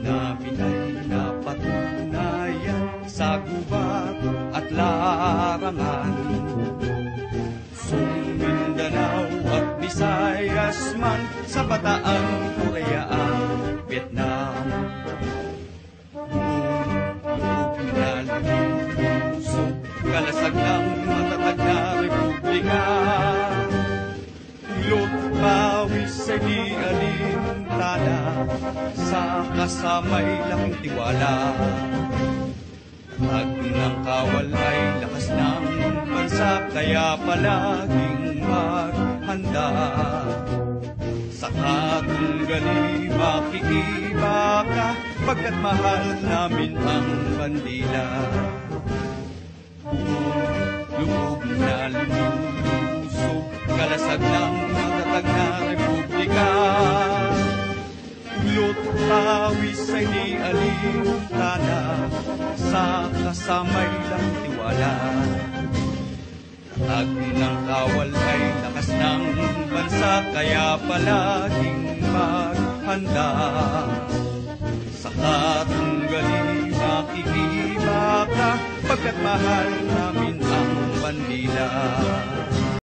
namin ay napatunayan sa gubat at larangan. Mindanao at Visayas man, sa Bataan, Korea at Vietnam. Loob na lulusog, kalasag ng matatag na republika. Ulot pawis ay di alintana, sa kasamay laking tiwala. Pag ng kawal ay lakas ng bansa, kaya palaging maghanda. Sa katunggali makikiba ka, pagkat mahal namin ang bandila. Lubog na lulusog, kalasag ng matatag na republika. Ulot pawis ay di alintana, sa kasamay lang tiwala. Tag ng kawal ay lakas ng bansa, kaya palaging maghanda. Sa katunggali makikiba ka, pagkat mahal namin ang bandila.